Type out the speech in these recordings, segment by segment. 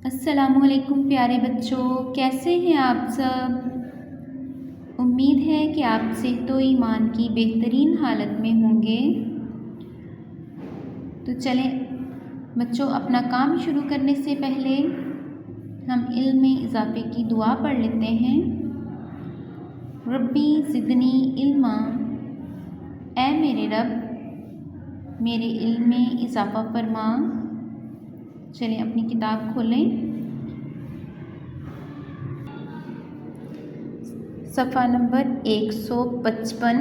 अस्सलामुअलैकुम प्यारे बच्चों, कैसे हैं आप सब। उम्मीद है कि आप सेहतो ईमान की बेहतरीन हालत में होंगे। तो चलें बच्चों, अपना काम शुरू करने से पहले हम इल्म में इजाफे की दुआ पढ़ लेते हैं। रब्बी ज़िदनी इल्मा, ऐ मेरे रब मेरे इल्म में इजाफ़ा फरमा। चलें अपनी किताब खोलें, सफ़ा नंबर 155,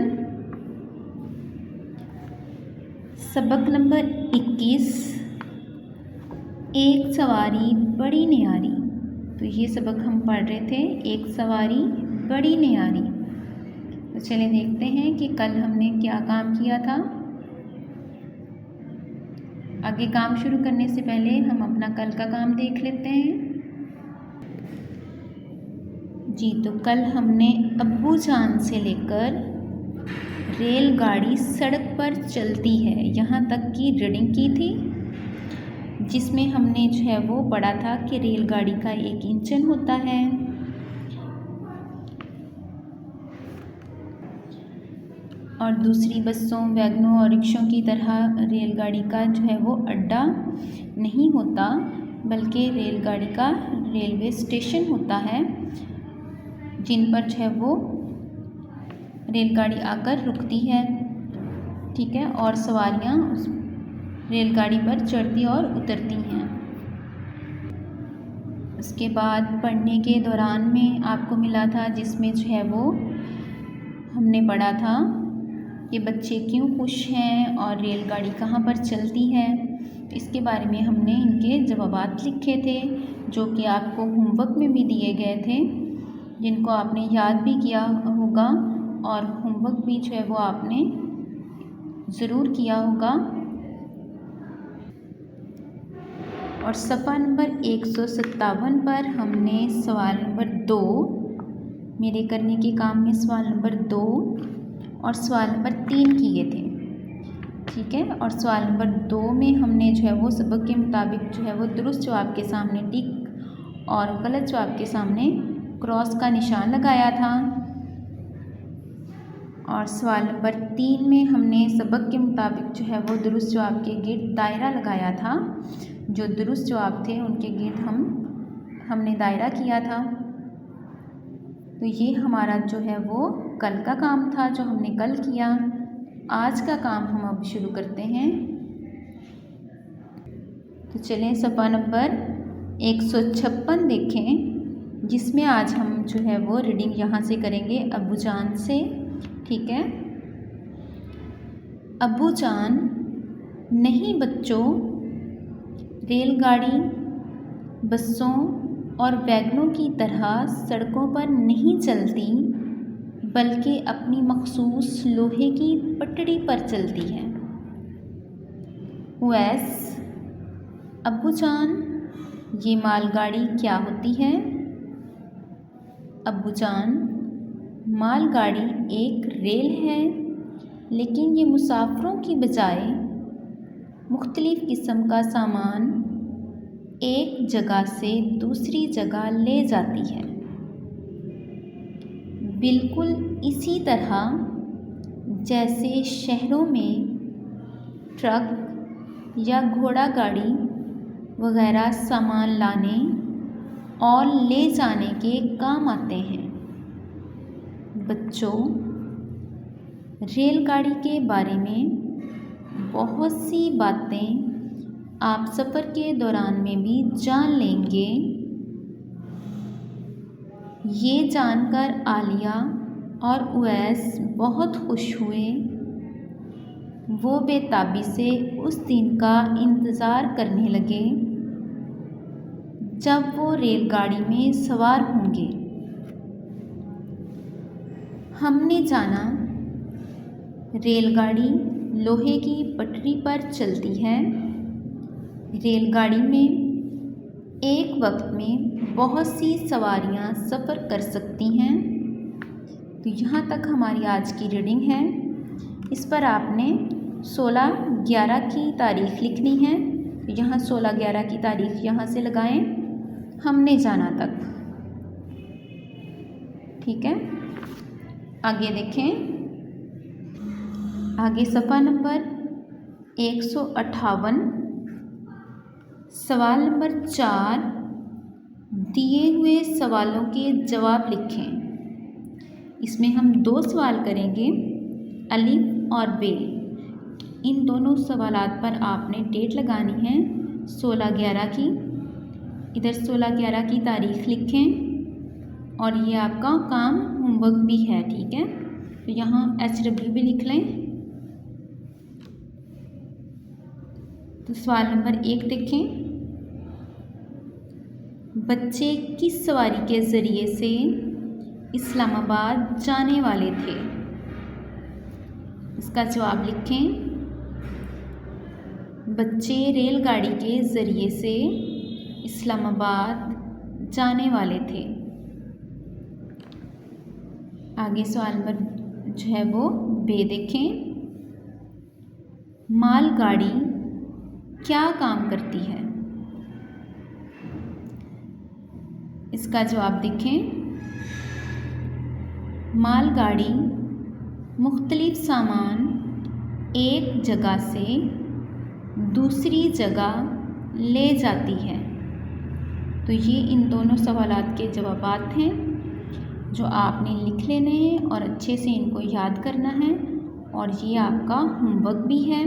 सबक नंबर 21, एक सवारी बड़ी न्यारी। तो ये सबक हम पढ़ रहे थे, एक सवारी बड़ी न्यारी। तो चलें देखते हैं कि कल हमने क्या काम किया था। आगे काम शुरू करने से पहले हम अपना कल का काम देख लेते हैं। जी, तो कल हमने अब्बू जान से लेकर रेलगाड़ी सड़क पर चलती है यहाँ तक की रीडिंग की थी, जिसमें हमने जो है वो पढ़ा था कि रेलगाड़ी का एक इंजन होता है और दूसरी बसों, वैगनों और रिक्शों की तरह रेलगाड़ी का जो है वो अड्डा नहीं होता, बल्कि रेलगाड़ी का रेलवे स्टेशन होता है, जिन पर जो है वो रेलगाड़ी आकर रुकती है। ठीक है, और सवारियाँ उस रेलगाड़ी पर चढ़ती और उतरती हैं। उसके बाद पढ़ने के दौरान में आपको मिला था, जिसमें जो है वो हमने पढ़ा था कि बच्चे क्यों खुश हैं और रेलगाड़ी कहाँ पर चलती है। इसके बारे में हमने इनके जवाबात लिखे थे, जो कि आपको होमवर्क में भी दिए गए थे, जिनको आपने याद भी किया होगा और होमवर्क भी जो है वो आपने ज़रूर किया होगा। और सफ़ा नंबर 157 पर हमने सवाल नंबर 2, मेरे करने के काम में सवाल नंबर 2 और सवाल नंबर 3 किए थे। ठीक है, और सवाल नंबर 2 में हमने जो है वो सबक के मुताबिक जो है वो दुरुस्त जवाब के सामने टिक और गलत जवाब के सामने क्रॉस का निशान लगाया था। और सवाल नंबर 3 में हमने सबक के मुताबिक जो है वो दुरुस्त जवाब के गिर्द दायरा लगाया था। जो दुरुस्त जवाब थे उनके गिर्द हमने दायरा किया था। तो ये हमारा जो है वो कल का काम था, जो हमने कल किया। आज का काम हम अब शुरू करते हैं। तो चलें सफ़ा नंबर 156 देखें, जिसमें आज हम जो है वो रीडिंग यहाँ से करेंगे अब्बू जान से। ठीक है, अब्बू जान, नहीं बच्चों, रेलगाड़ी बसों और वैगनों की तरह सड़कों पर नहीं चलती, बल्कि अपनी मखसूस लोहे की पटड़ी पर चलती है। वैस अब्बू जान, ये मालगाड़ी क्या होती है? अब्बू जान, मालगाड़ी एक रेल है, लेकिन ये मुसाफिरों की बजाय मुख्तलिफ़ किस्म का सामान एक जगह से दूसरी जगह ले जाती है। बिल्कुल इसी तरह जैसे शहरों में ट्रक या घोड़ा गाड़ी वगैरह सामान लाने और ले जाने के काम आते हैं। बच्चों, रेलगाड़ी के बारे में बहुत सी बातें आप सफ़र के दौरान में भी जान लेंगे। ये जानकर आलिया और उवैस बहुत खुश हुए। वो बेताबी से उस दिन का इंतज़ार करने लगे जब वो रेलगाड़ी में सवार होंगे। हमने जाना रेलगाड़ी लोहे की पटरी पर चलती है। रेलगाड़ी में एक वक्त में बहुत सी सवारियां सफ़र कर सकती हैं। तो यहाँ तक हमारी आज की रीडिंग है। इस पर आपने 16/11 की तारीख़ लिखनी है। तो यहाँ 16/11 की तारीख़ यहाँ से लगाएं हमने जाना तक। ठीक है, आगे देखें। आगे सफ़ा नंबर 158, सवाल नंबर 4, दिए हुए सवालों के जवाब लिखें। इसमें हम 2 सवाल करेंगे, अलिफ और बे। इन दोनों सवालात पर आपने डेट लगानी है 16/11 की। इधर 16/11 की तारीख़ लिखें और ये आपका काम होमवर्क भी है। ठीक है, तो यहाँ HW भी लिख लें। तो सवाल नंबर 1 देखें। बच्चे किस सवारी के ज़रिए से इस्लामाबाद जाने वाले थे? इसका जवाब लिखें। बच्चे रेलगाड़ी के ज़रिए से इस्लामाबाद जाने वाले थे। आगे सवाल नंबर जो है वो बे देखें। मालगाड़ी क्या काम करती है? इसका जवाब देखें। मालगाड़ी मुख्तलिफ सामान एक जगह से दूसरी जगह ले जाती है। तो ये इन दोनों सवालात के जवाबात हैं जो आपने लिख लेने हैं और अच्छे से इनको याद करना है, और ये आपका होमवर्क भी है।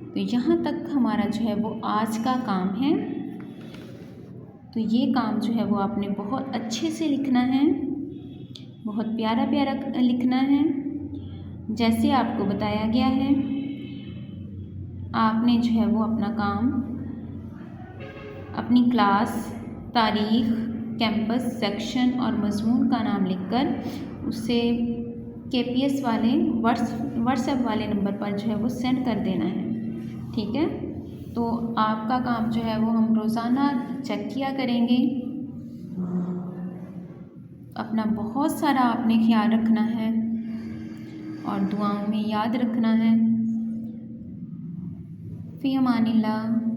तो यहाँ तक हमारा जो है वो आज का काम है। तो ये काम जो है वो आपने बहुत अच्छे से लिखना है, बहुत प्यारा प्यारा लिखना है जैसे आपको बताया गया है। आपने जो है वो अपना काम अपनी क्लास, तारीख़, कैंपस, सेक्शन और मज़मून का नाम लिखकर उसे KPS वाले व्हाट्सएप वाले नंबर पर जो है वो सेंड कर देना है। ठीक है, तो आपका काम जो है वो हम रोज़ाना चेक किया करेंगे। अपना बहुत सारा आपने ख्याल रखना है और दुआओं में याद रखना है। फ़ी अमानिल्लाह।